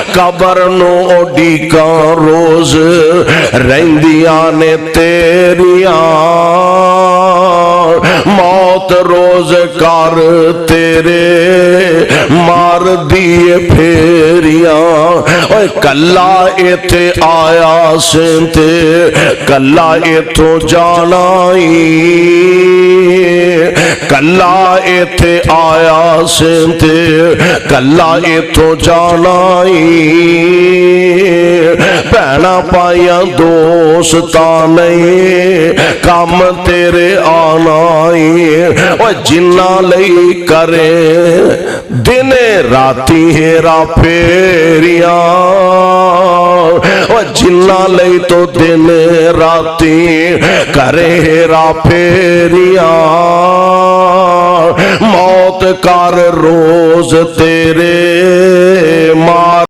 Cover नू उडीका रोज रहिंदियां ने तेरियां, मौत रोज कर तेरे मार दिए फेरियां। ओए कला इथे आया सेंते कला इथों जाना कला इथे आया सेंते कला इथों जाना भैना पाइया दोस्ता नहीं कम तेरे आना और जिन्ना लई करे दिने राती हेरा फेरिया और जिन्ना लई तो दिन राती करे हेरा फेरिया। मौत कर रोज तेरे मार